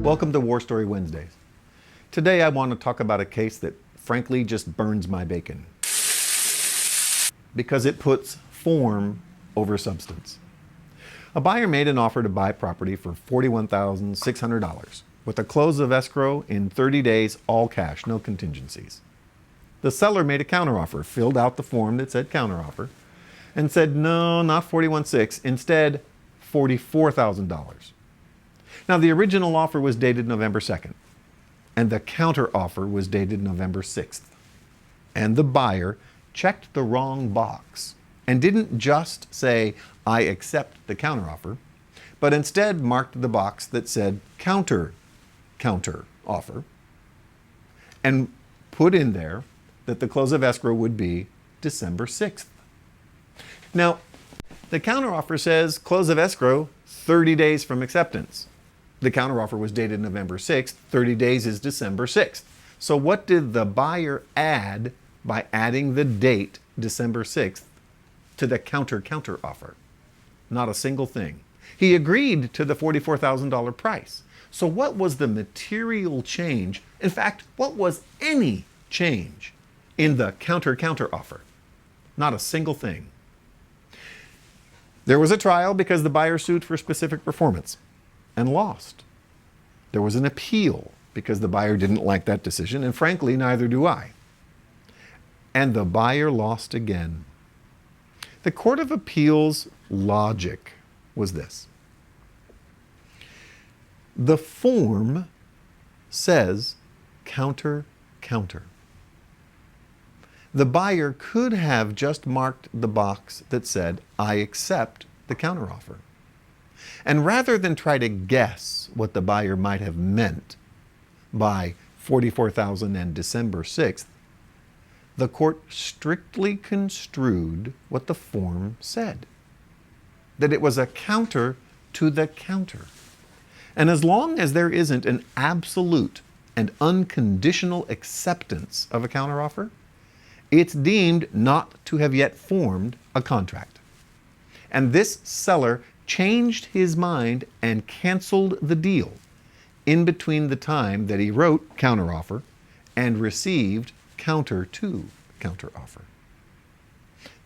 Welcome to War Story Wednesdays. Today I want to talk about a case that frankly just burns my bacon because it puts form over substance. A buyer made an offer to buy property for $41,600 with a close of escrow in 30 days, all cash, no contingencies. The seller made a counteroffer, filled out the form that said counteroffer, and said no, not $41,600, instead $44,000. Now, the original offer was dated November 2nd, and the counteroffer was dated November 6th. And the buyer checked the wrong box and didn't just say, I accept the counteroffer, but instead marked the box that said counter offer and put in there that the close of escrow would be December 6th. Now, the counteroffer says close of escrow 30 days from acceptance. The counteroffer was dated November 6th. 30 days is December 6th. So what did the buyer add by adding the date December 6th to the counter offer? Not a single thing. He agreed to the $44,000 price. So what was the material change? In fact, what was any change in the counter offer? Not a single thing. There was a trial because the buyer sued for specific performance and lost. There was an appeal because the buyer didn't like that decision, and frankly, neither do I. And the buyer lost again. The Court of Appeals logic was this. The form says counter. The buyer could have just marked the box that said, I accept the counteroffer. And rather than try to guess what the buyer might have meant by $44,000 and December 6th, the court strictly construed what the form said, that it was a counter to the counter. And as long as there isn't an absolute and unconditional acceptance of a counteroffer, it's deemed not to have yet formed a contract. And this seller changed his mind and canceled the deal in between the time that he wrote counteroffer and received counter to counteroffer.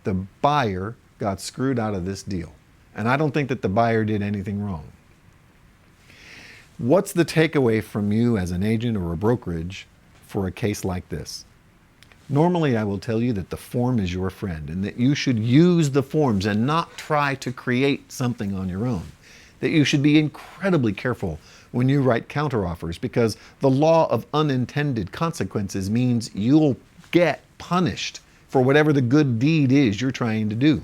The buyer got screwed out of this deal, and I don't think that the buyer did anything wrong. What's the takeaway from you as an agent or a brokerage for a case like this? Normally, I will tell you that the form is your friend and that you should use the forms and not try to create something on your own. That you should be incredibly careful when you write counteroffers because the law of unintended consequences means you'll get punished for whatever the good deed is you're trying to do.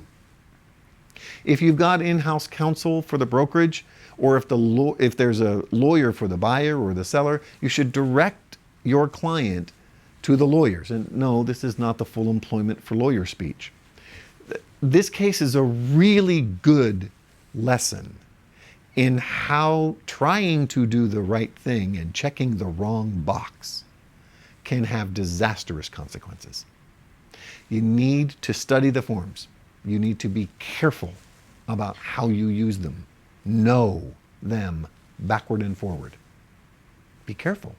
If you've got in-house counsel for the brokerage, or if there's a lawyer for the buyer or the seller, you should direct your client to the lawyers. And no, this is not the full employment for lawyer speech. This case is a really good lesson in how trying to do the right thing and checking the wrong box can have disastrous consequences. You need to study the forms. You need to be careful about how you use them. Know them backward and forward. Be careful.